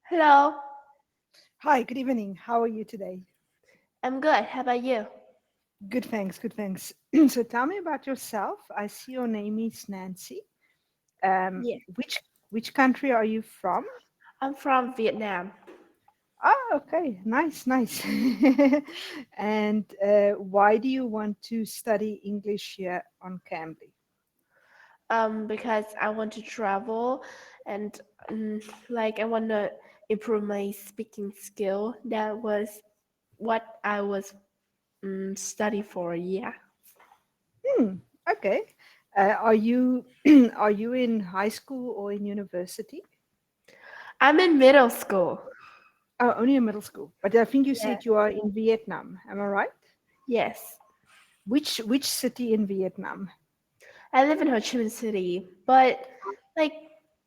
Hello, Hi, good evening. How are you today? I'm good. How about you? Good, thanks. Good, thanks. So tell me about yourself. I see your name is Nancy. Um, Yeah, which which country are you from? I'm from Vietnam. Ah, okay, nice, nice. And why do you want to study English here on Cambly? Because I want to travel and I want to improve my speaking skill. That was what I was study for. Yeah, Hmm, okay. Are you are you in high school or in university? I'm in middle school. Oh, only in middle school. But I think you Yeah. said you are in Vietnam. Am I right? Yes, Which city in Vietnam? I live in Ho Chi Minh City, but like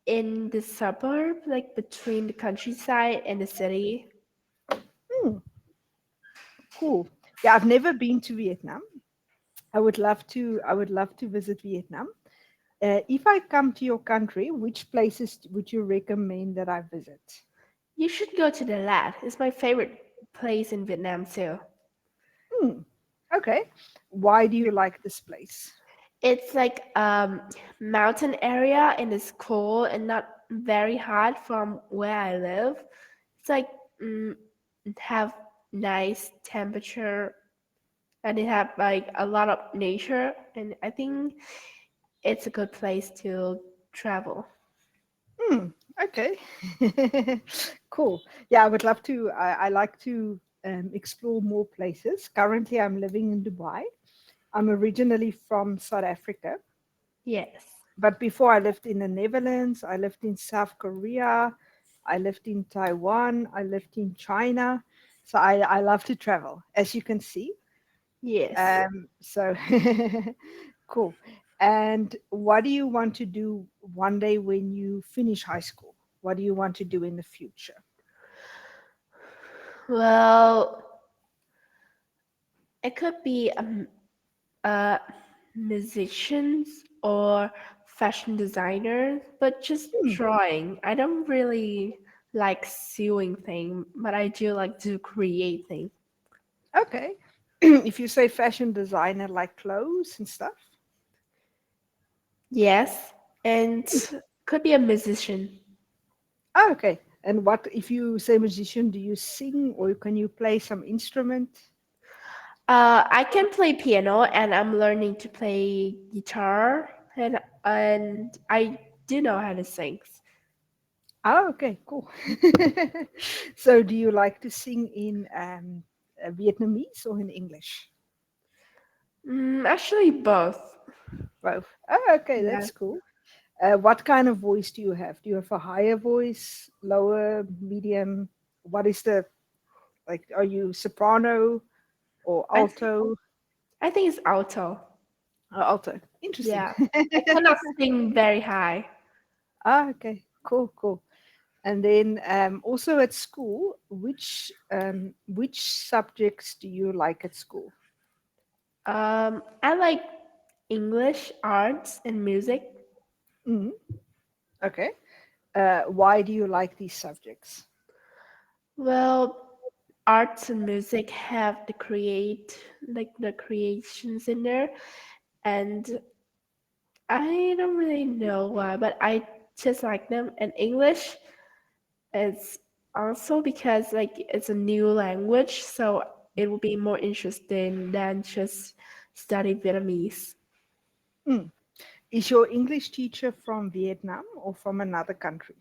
in the suburb, like between the countryside and the city. Hmm, cool. Yeah, I've never been to Vietnam. I would love to. I would love to visit Vietnam. If I come to your country, which places would you recommend that I visit? You should go to the Lat. It's my favorite place in Vietnam too. Hmm. Okay. Why do you like this place? It's like mountain area and it's cool and not very hot from where I live. It's like mm, have nice temperature and it have like a lot of nature and I think it's a good place to travel. Hmm. Okay. Cool. Yeah, I would love to. I like to explore more places. Currently, I'm living in Dubai. I'm originally from South Africa, Yes. but before I lived in the Netherlands, I lived in South Korea, I lived in Taiwan, I lived in China. So I love to travel, as you can see. Yes. So cool. And what do you want to do one day when you finish high school? What do you want to do in the future? Well, it could be uh, musicians or fashion designers, but just Hmm, drawing. I don't really like sewing thing, but I do like to create things. okay. If you say fashion designer, like clothes and stuff. Yes, and could be a musician. Oh, okay. And what if you say musician, do you sing or can you play some instrument? I can play piano, and I'm learning to play guitar, and I do know how to sing. Oh, okay, cool. So do you like to sing in Vietnamese or in English? Actually, both. Both. Oh, okay, Yeah. that's cool. What kind of voice do you have? Do you have a higher voice, lower, medium? What is the like? Are you soprano or I think alto? I think it's alto. Alto. Interesting. Yeah, I cannot sing very high. Ah, okay, cool, cool. And then also at school, which subjects do you like at school? I like English, arts, and music. Mhm. Okay. Why do you like these subjects? Well, arts and music have the creations in there, and I don't really know why, but I just like them. And English is also because like it's a new language, so it will be more interesting than just study Vietnamese. Mm. Is your English teacher from Vietnam or from another country?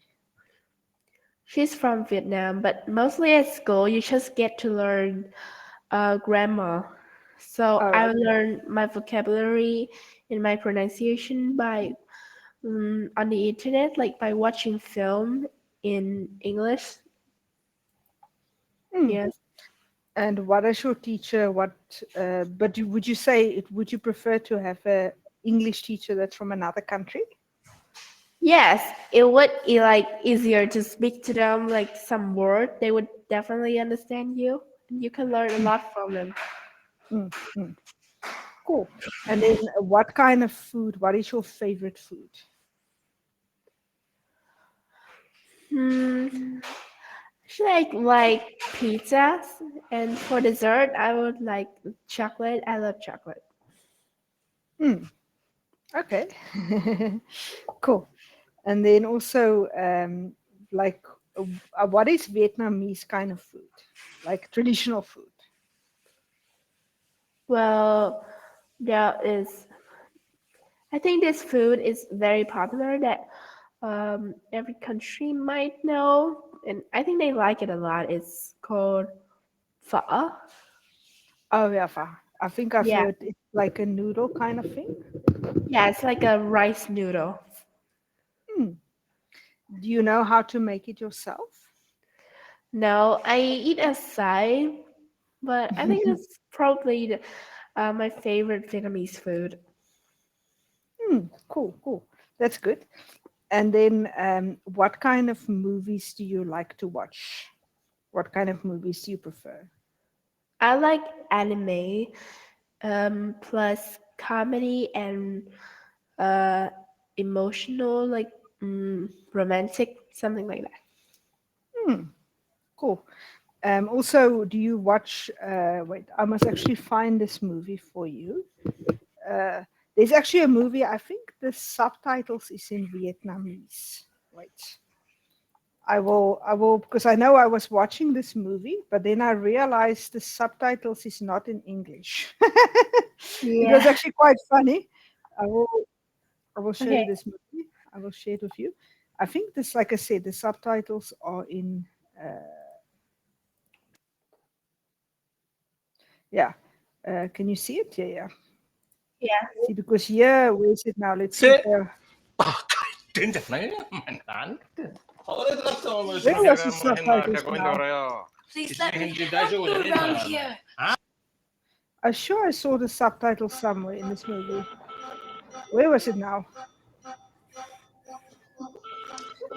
She's from Vietnam, but mostly at school you just get to learn grammar. So Oh, I okay. learned my vocabulary and my pronunciation by on the internet, like by watching film in English. Mm. Yes. And what is your teacher? Would you say would you prefer to have a English teacher that's from another country? Yes, it would be like easier to speak to them, like some word. They would definitely understand you, and you can learn a lot from them. Mm, mm. Cool. And then what kind of food? What is your favorite food? Hmm. Like pizzas, and for dessert, I would like chocolate. I love chocolate. Hmm. Okay. Cool. And then also, like, what is Vietnamese kind of food? Like traditional food. Well, there is. I think this food is very popular that every country might know, and I think they like it a lot. It's called pho. Oh, yeah, I think I've Yeah, heard it's like a noodle kind of thing. yeah, it's like a rice noodle. Hmm. Do you know how to make it yourself? No, I eat aside, but I think it's probably my favorite Vietnamese food. Hmm. Cool, cool. That's good. And then, what kind of movies do you like to watch? What kind of movies do you prefer? I like anime, plus comedy and uh, emotional, like romantic, something like that. Hmm. Cool. Also, do you watch? Wait, I must actually find this movie for you. Uh, there's actually a movie. I think the subtitles is in Vietnamese. Wait, I will, because I know I was watching this movie, but then I realized the subtitles is not in English. It was Yeah. actually quite funny. I will, I will show Okay. you this movie. I will share it with you. I think this, like I said, the subtitles are in. Yeah. Can you see it? Yeah, yeah. Yeah. See, because here, where is it now? Let's see if Se there. Tintaknaya, mantan. Orada nafta mo Where was the sinigara mo hinna subtitles ta ko now? indoraya. Isli hindi dajo wala hinna. I'm sure I saw the subtitles somewhere in this movie. Where was it now?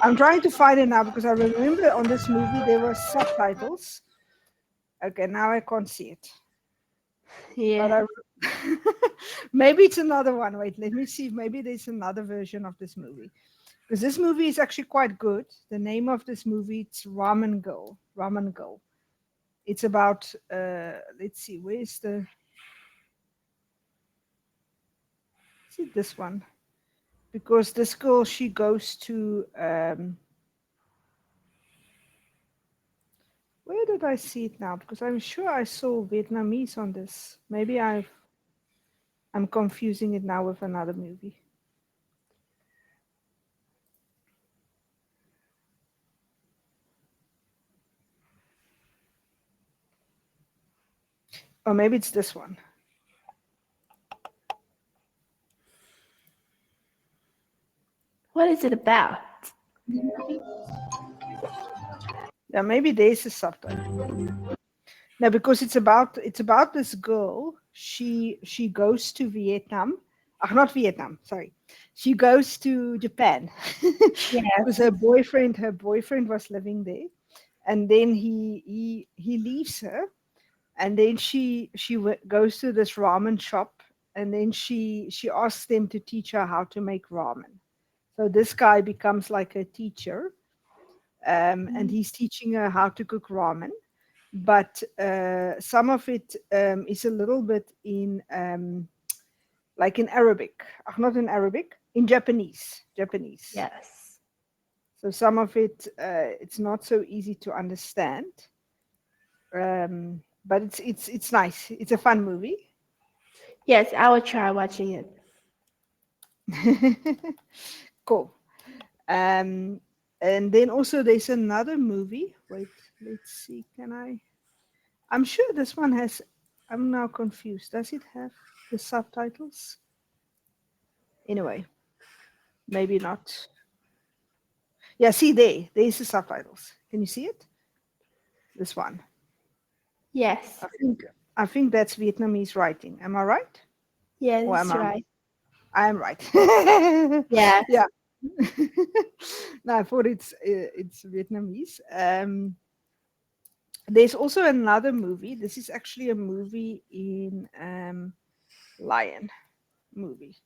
I'm trying to find it now because I remember on this movie there were subtitles. Okay, now I can't see it. But Yeah. I maybe it's another one. Wait, let me see. Maybe there's another version of this movie. Because this movie is actually quite good. The name of this movie it's Ramen Girl. Ramen Girl. It's about let's see, where's the see this one? Because this girl she goes to where did I see it now? Because I'm sure I saw Vietnamese on this. Maybe I'm confusing it now with another movie. Or maybe it's this one. What is it about? Yeah, maybe there's a subtitle. No, because it's about this girl. She goes to Vietnam. Not Vietnam, sorry. She goes to Japan because Yes. her boyfriend was living there, and then he leaves her, and then she goes to this ramen shop, and then she asks them to teach her how to make ramen. So this guy becomes like a teacher, and he's teaching her how to cook ramen. But some of it is a little bit in like in Arabic, not in Arabic, in Japanese. Japanese. Yes. So some of it it's not so easy to understand, but it's nice. It's a fun movie. Yes, I will try watching it. Cool. Um, and then also there's another movie. Wait, let's see. Can I? I'm sure this one has. I'm now confused. Does it have the subtitles? Anyway, maybe not. Yeah, see there's the subtitles. Can you see it? This one. Yes. I think I think that's Vietnamese writing. Am I right? Or am Yes, I right. wrong? I am right. Yes. Yeah. No, I thought it's Vietnamese. There's also another movie. This is actually a movie in Lion movie.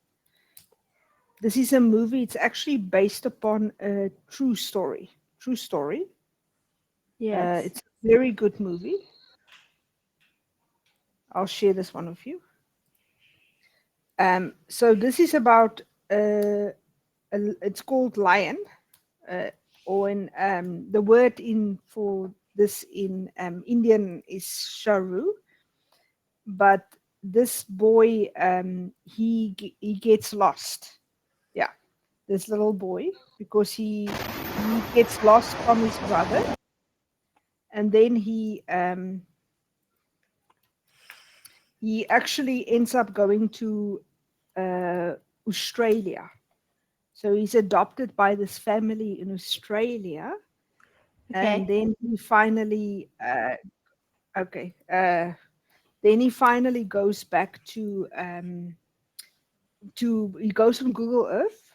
This is a movie. It's actually based upon a true story. True story. Yes. It's a very good movie. I'll share this one with you. So this is about it's called Lion, uh, or in the word in for this in Indian is Sharu, but this boy he gets lost. Yeah, this little boy because he gets lost from his brother, and then he actually ends up going to uh, Australia. So he's adopted by this family in Australia, and Okay. then he finally okay. Then he finally goes back to he goes on Google Earth,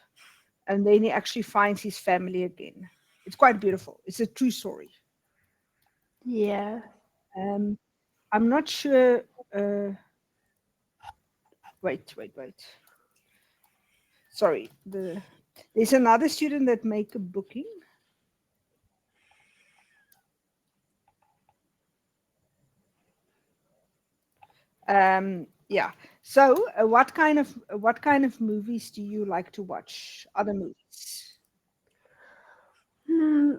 and then he actually finds his family again. It's quite beautiful. It's a true story. Yeah. Um, I'm not sure. Uh, wait. Sorry. There's another student that make a booking. Yeah. So, what kind of movies do you like to watch? Other movies? Hmm.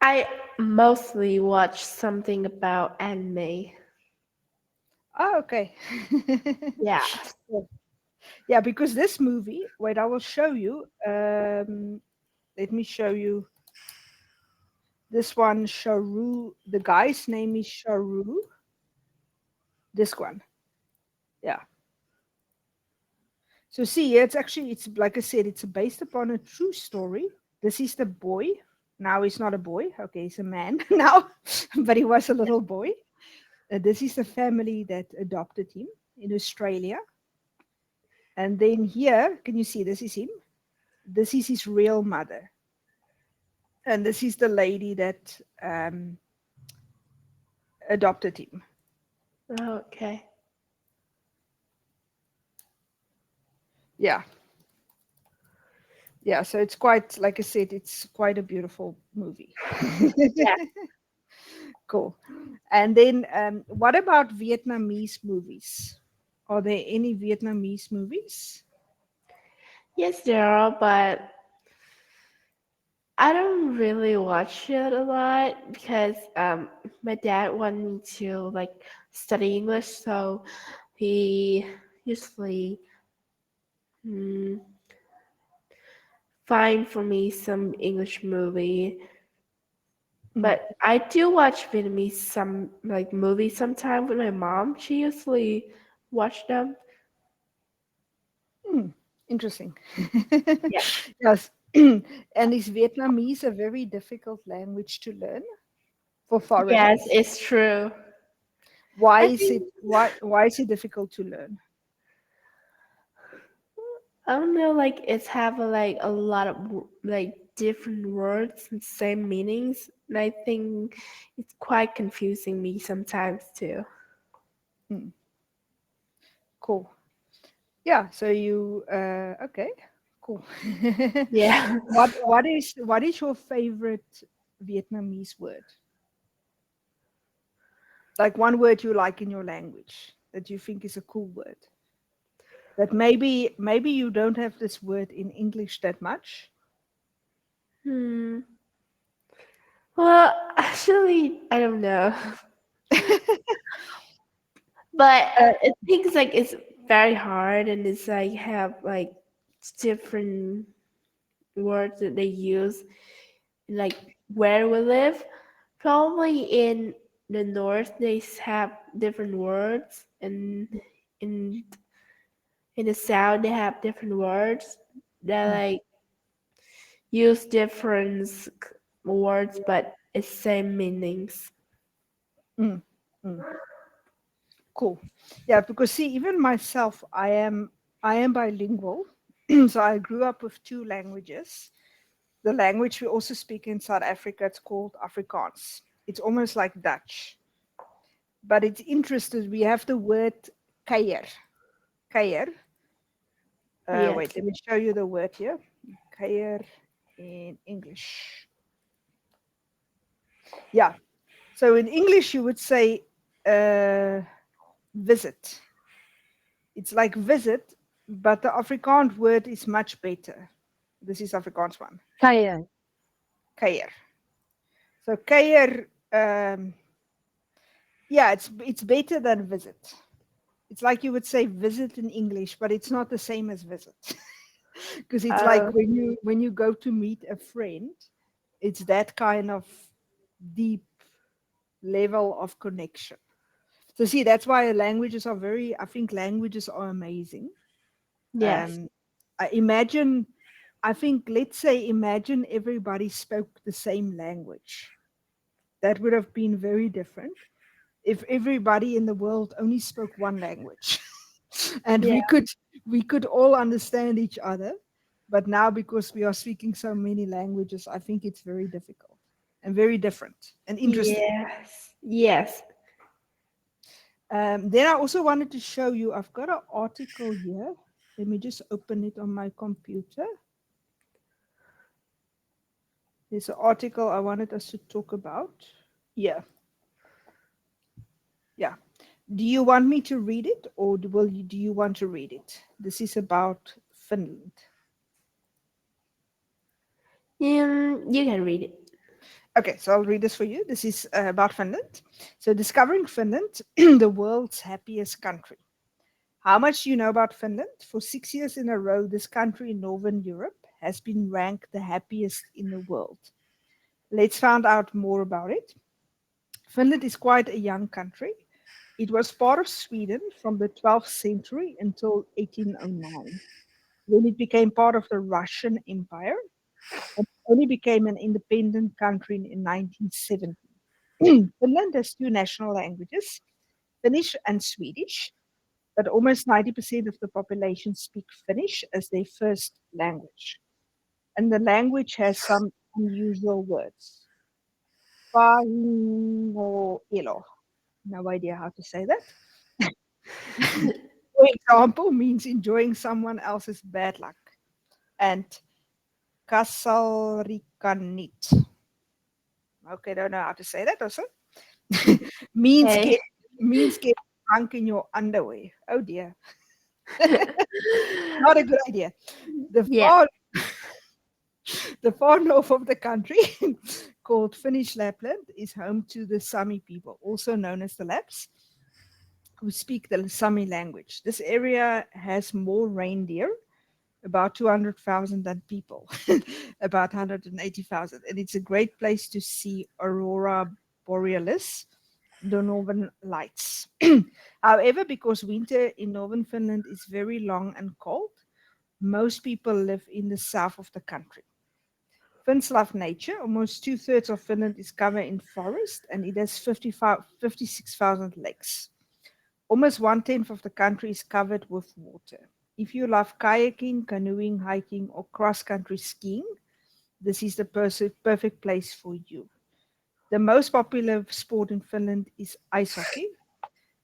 I mostly watch something about anime. Oh, okay. Yeah. Cool. Yeah, because this movie, wait, I will show you. Let me show you this one. Sharu. The guy's name is Sharu. This one. Yeah. So see, it's actually it's like I said, it's based upon a true story. This is the boy. Now he's not a boy. Okay, he's a man now, but he was a little boy. This is the family that adopted him in Australia. And then here, can you see this is him? This is his real mother. And this is the lady that adopted him. Okay. Yeah. Yeah. So it's quite, like I said, it's quite a beautiful movie. Yeah. Cool. And then what about Vietnamese movies? Are there any Vietnamese movies? Yes, there are, but I don't really watch it a lot because my dad wanted me to like study English, so he usually mm, find for me some English movie. Mm, But I do watch Vietnamese some like movies sometime with my mom. She usually watch them. mm, interesting. Yeah. Yes. And is Vietnamese a very difficult language to learn for Yes, foreigners? it's true. Why I is think it why is it difficult to learn? I don't know, like it's have like a lot of like different words and same meanings, and I think it's quite confusing me sometimes too. Mm, cool. Yeah, so you okay, cool. Yeah. What is your favorite Vietnamese word? Like one word you like in your language that you think is a cool word. That maybe you don't have this word in English that much. Hmm. Well, actually, I don't know, but Uh, it seems like it's very hard, and it's like have like different words that they use, like where we live. Probably in the north, they have different words, and in in the south, they have different words that mm, like use different words, but it's same meanings. mm, mm. Cool. Yeah, because see, even myself, I am bilingual. So I grew up with two languages. The language we also speak in South Africa, it's called Afrikaans. It's almost like Dutch. But it's interesting. We have the word kuier. Kuier. Yes. Wait, let me show you the word here. Kuier in English. Yeah. So in English, you would say visit. It's like visit, but the Afrikaans word is much better. This is Afrikaans one. Kuier. Kuier. So kuier, yeah, it's better than visit. It's like you would say visit in English, but it's not the same as visit. Because it's like Oh, when you go to meet a friend, it's that kind of deep level of connection. So see, that's why languages are very. I think languages are amazing. yes. Um, I imagine. I think let's say imagine everybody spoke the same language. That would have been very different if everybody in the world only spoke one language. And Yeah. we could all understand each other, but now because we are speaking so many languages, I think it's very difficult and very different and interesting. Yes. Yes. Then I also wanted to show you, I've got an article here. Let me just open it on my computer. There's an article I wanted us to talk about. Yeah, yeah. Do you want me to read it, or do you want to read it? This is about Finland. You can read it. Okay, so I'll read this for you. This is about Finland. So, discovering Finland, the world's happiest country. How much do you know about Finland? For 6 years in a row, this country in Northern Europe has been ranked the happiest in the world. Let's find out more about it. Finland is quite a young country. It was part of Sweden from the 12th century until 1809, when it became part of the Russian Empire and only became an independent country in 1970. Finland has two national languages, Finnish and Swedish, but almost 90% of the population speak Finnish as their first language. And the language has some unusual words. Pahingoilo. No idea how to say that. For example, means enjoying someone else's bad luck. And kasarikanit. Okay, don't know how to say that also. means Okay. get means get drunk in your underwear. Oh dear. Not a good idea. The Yeah. far the far north of the country, called Finnish Lapland, is home to the Sami people, also known as the Lapps, who speak the Sami language. This area has more reindeer, about 200,000, than people, about 180,000. And it's a great place to see aurora borealis, the northern lights. However, because winter in northern Finland is very long and cold, most people live in the south of the country. Finns love nature. Almost two-thirds of Finland is covered in forest, and it has 56,000 lakes. Almost one-tenth of the country is covered with water. If you love kayaking, canoeing, hiking, or cross-country skiing, this is the perfect place for you. The most popular sport in Finland is ice hockey,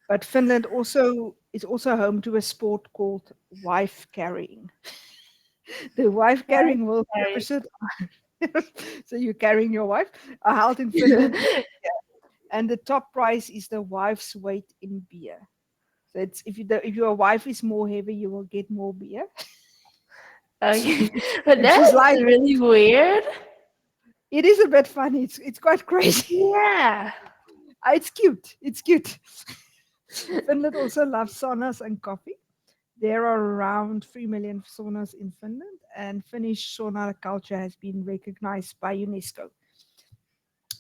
but Finland also is also home to a sport called wife carrying. The wife carrying World Sorry. Championship, so you're carrying your wife, are held in Finland, and the top prize is the wife's weight in beer. So it's if your wife is more heavy, you will get more beer. Okay. But And she's that's like, really weird. it is a bit funny. It's quite crazy. Yeah. It's cute. It's cute. Finland also loves saunas and coffee. There are around 3 million saunas in Finland, and Finnish sauna culture has been recognized by UNESCO.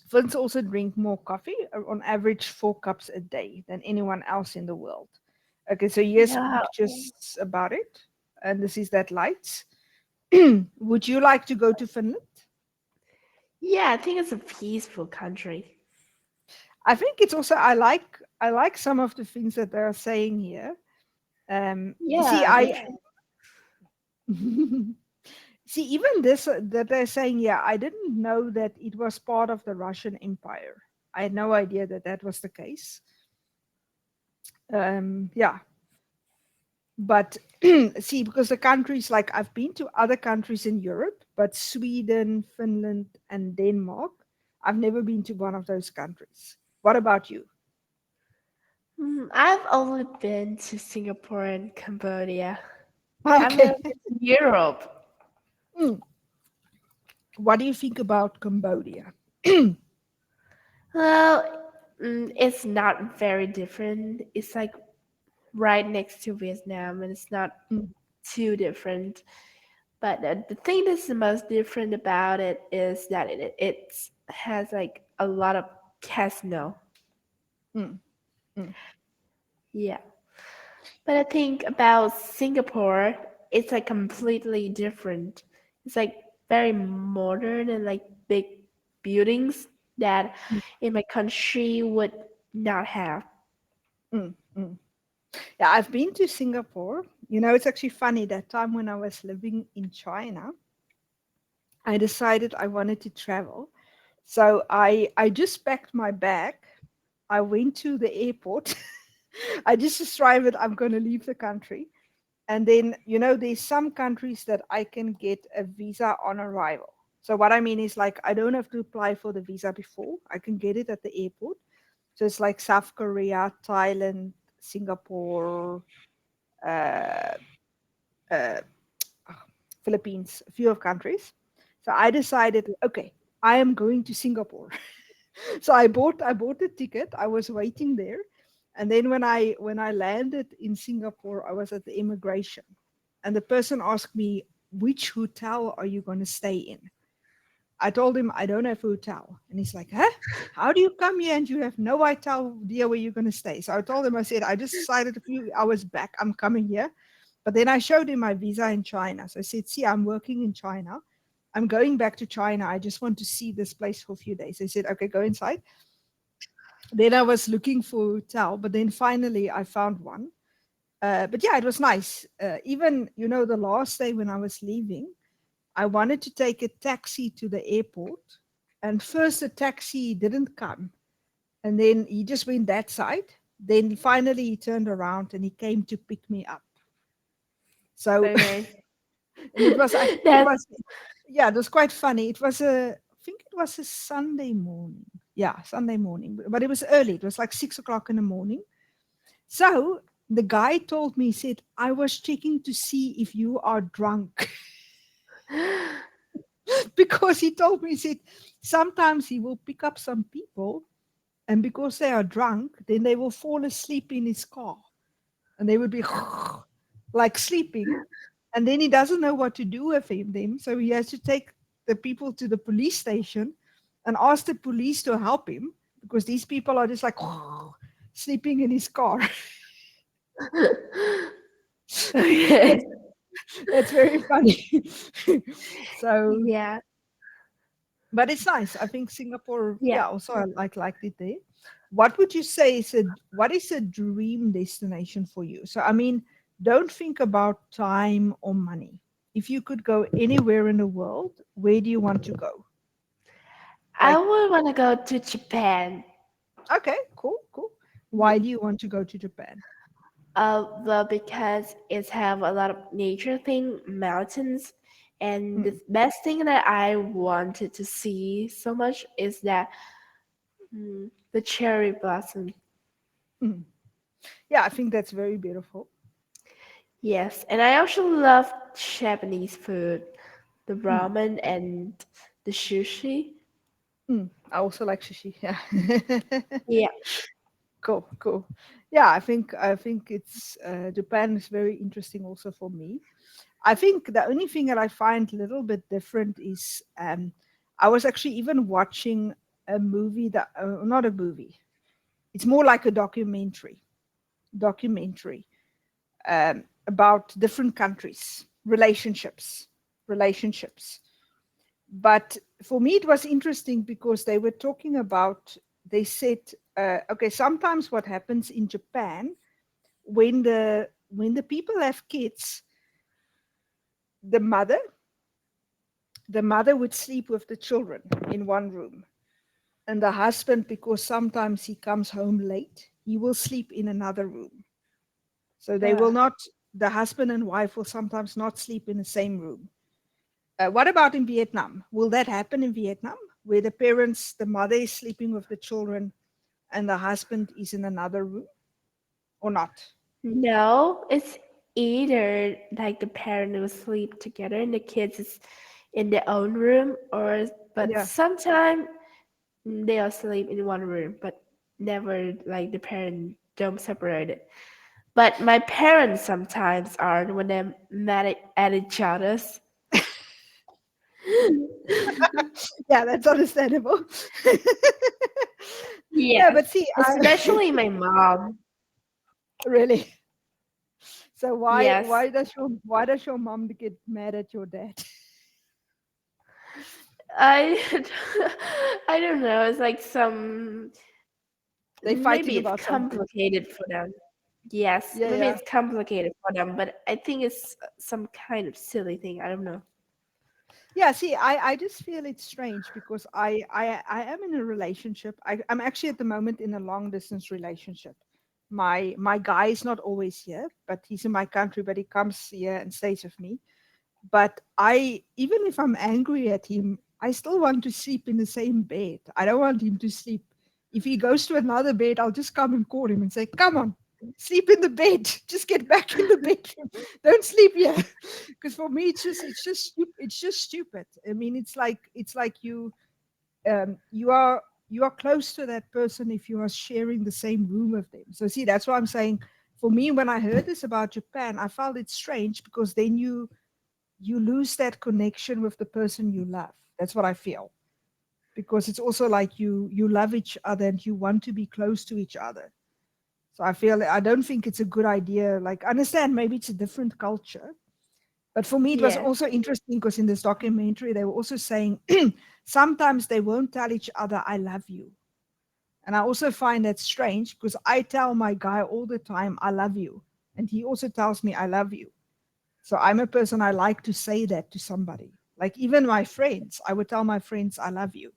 Finns also drink more coffee, on average 4 cups a day, than anyone else in the world. Okay, so here's Yeah. pictures about it, and this is that lights. Would you like to go to Finland? Yeah, I think it's a peaceful country. I think it's also I like some of the things that they're saying here. You see, Yeah, I they can. see even this that they're saying. Yeah, I didn't know that it was part of the Russian Empire. I had no idea that that was the case. Yeah, but see, because the countries like I've been to other countries in Europe, but Sweden, Finland, and Denmark, I've never been to one of those countries. What about you? I've only been to Singapore and Cambodia. I've Okay. never been to Europe. Mm. What do you think about Cambodia? Well, it's not very different. It's like right next to Vietnam, and it's not Mm, too different. But the thing that's the most different about it is that it has like a lot of casino. mm, mm, Yeah. But I think about Singapore, it's like completely different. It's like very modern and like big buildings that mm, in my country would not have. mm. Yeah, I've been to Singapore. You know, it's actually funny that time when I was living in China, I decided I wanted to travel. So I just packed my bag. I went to the airport. I just decided I'm going to leave the country. And then, you know, there's some countries that I can get a visa on arrival. So what I mean is like I don't have to apply for the visa before. I can get it at the airport. So it's like South Korea, Thailand, Singapore, uh, uh, Philippines, a few of countries. So I decided, okay, I am going to Singapore. So I bought the ticket. I was waiting there, and then when I landed in Singapore, I was at the immigration, and the person asked me, "Which hotel are you going to stay in?" I told him I don't have a hotel, and he's like, "Huh? How do you come here and you have no idea where you're going to stay?" So I told him, I said, "I just decided a few hours back I'm coming here." But then I showed him my visa in China. So I said, "See, I'm working in China. I'm going back to China. I just want to see this place for a few days." They said, "Okay, go inside." Then I was looking for a hotel, but then finally I found one. But yeah, it was nice. Even, you know, the last day when I was leaving, I wanted to take a taxi to the airport. And first, the taxi didn't come. And then he just went that side. Then finally, he turned around and he came to pick me up. So, Okay. and it was, I think it That's was, yeah, it was quite funny. I think it was a Sunday morning. Yeah, Sunday morning. But it was early. It was like 6 o'clock in the morning. So the guy told me, he said, "I was checking to see if you are drunk." Because he told me, he said, sometimes he will pick up some people, and because they are drunk, then they will fall asleep in his car and they would be like sleeping. And then he doesn't know what to do with them. So he has to take the people to the police station and ask the police to help him because these people are just like sleeping in his car. okay. that's, that's very funny. So, Yeah. but it's nice. I think Singapore, Yeah. yeah, also I liked it there. What would you say is what is a dream destination for you? So I mean, don't think about time or money. If you could go anywhere in the world, where do you want to go? I Like, would want to go to Japan. okay, cool, cool. Yeah. Why do you want to go to Japan? Well, because it's have a lot of nature thing, mountains, and the Mm, best thing that I wanted to see so much is that the cherry blossom. mm. Yeah, I think that's very beautiful. Yes, and I also love Japanese food, the Mm, ramen and the sushi. I also like sushi. Yeah. Yeah, Cool, cool. Yeah, I think it's Japan is very interesting also for me. I think the only thing that I find a little bit different is I was actually even watching a movie that not a movie. It's more like a documentary about different countries, relationships. But for me, it was interesting because they were talking about. They said, okay, sometimes what happens in Japan when the people have kids, the mother the mother would sleep with the children in one room, and the husband, because sometimes he comes home late, he will sleep in another room. So they uh, will not. The husband and wife will sometimes not sleep in the same room. What about in Vietnam? Will that happen in Vietnam? where the parents, the mother is sleeping with the children and the husband is in another room, or not? No, it's either like the parent will sleep together and the kids is in their own room, or but Yeah. sometimes they'll sleep in one room, but never like the parent don't separate it. But my parents sometimes are when they're mad at each other's. Yeah, that's understandable. Yeah, Yes, but see, especially my mom. really. So why Yes, why does your mom get mad at your dad? I I don't know. It's like some They maybe fighting it's about something. complicated for them. Yes, Yeah, maybe yeah. it's complicated for them, but I think it's some kind of silly thing. I don't know. Yeah, see, I just feel it's strange because I am in a relationship. I'm actually at the moment in a long distance relationship. My guy is not always here, but he's in my country, but he comes here and stays with me. But I, even if I'm angry at him, I still want to sleep in the same bed. I don't want him to sleep. If he goes to another bed, I'll just come and call him and say, "Come on, sleep in the bed. Just get back in the bedroom. Don't sleep here." Because for me, it's just stupid. I mean, it's like you are close to that person if you are sharing the same room with them. So see, that's why I'm saying. For me, when I heard this about Japan, I felt it strange because then you lose that connection with the person you love. That's what I feel. Because it's also like you love each other and you want to be close to each other. So I don't think it's a good idea. Like, understand, maybe it's a different culture. But for me, it was Yeah. also interesting because in this documentary, they were also saying sometimes they won't tell each other, "I love you." And I also find that strange because I tell my guy all the time, "I love you." And he also tells me, "I love you." So I'm a person, I like to say that to somebody. Like even my friends, I would tell my friends, "I love you."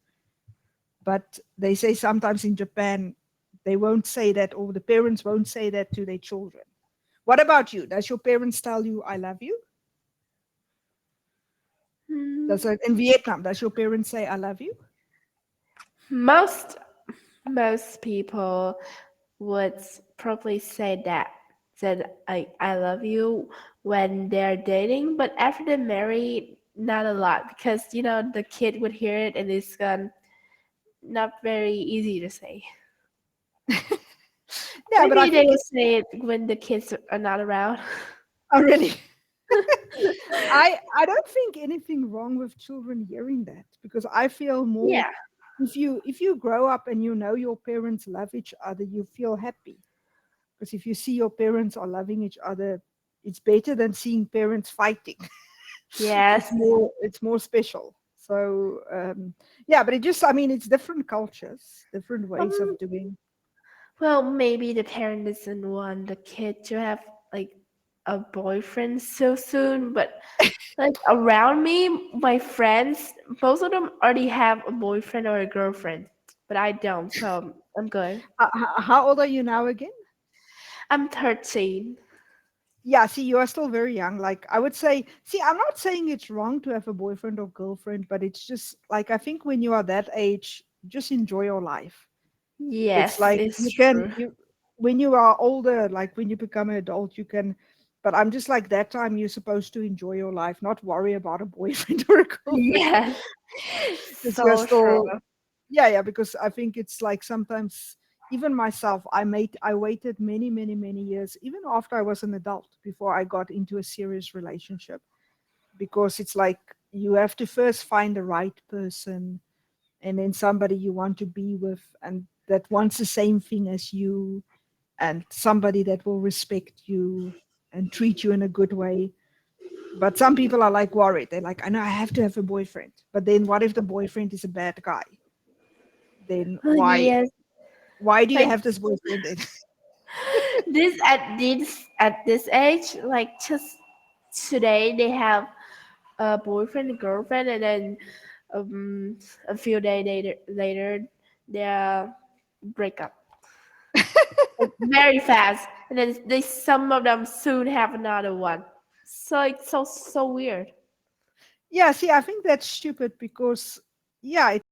But they say sometimes in Japan, they won't say that, or the parents won't say that to their children. What about you? Does your parents tell you, "I love you"? Hmm. Does it in Vietnam? Does your parents say, "I love you"? Most most people would probably say that I love you when they're dating, but after they're married, not a lot because the kid would hear it and it's not very easy to say. Yeah, but I Maybe they think will it. say it when the kids are not around. Oh, really? I don't think anything wrong with children hearing that because I feel more Yeah. if you grow up and you know your parents love each other, you feel happy. Because if you see your parents are loving each other, it's better than seeing parents fighting. Yes. It's more special. So yeah, but it just, I mean, it's different cultures, different ways Um, of doing. well, maybe the parent doesn't want the kid to have like a boyfriend so soon, but like around me, my friends, most of them already have a boyfriend or a girlfriend, but I don't, so I'm good. How old are you now again? I'm 13. Yeah, see, you are still very young. Like, I would say, see, I'm not saying it's wrong to have a boyfriend or girlfriend, but it's just like, I think when you are that age, just enjoy your life. It's Yes, like it's you can, true. you, when you are older, like when you become an adult, you can, but I'm just like that time you're supposed to enjoy your life, not worry about a boyfriend or a girlfriend Yes, because you're so true. still, yeah, yeah, because I think it's like sometimes even myself, I waited many, many, many years, even after I was an adult, before I got into a serious relationship. Because it's like you have to first find the right person and then somebody you want to be with and that wants the same thing as you and somebody that will respect you and treat you in a good way. But some people are like worried. They're like, I know I have to have a boyfriend. But then what if the boyfriend is a bad guy? Then Oh, yes, why do you like have this boyfriend then? this age, like just today they have a boyfriend and girlfriend, and then um, a few days later they break up like very fast, and then some of them soon have another one. So it's so weird. Yeah, see, I think that's stupid because yeah,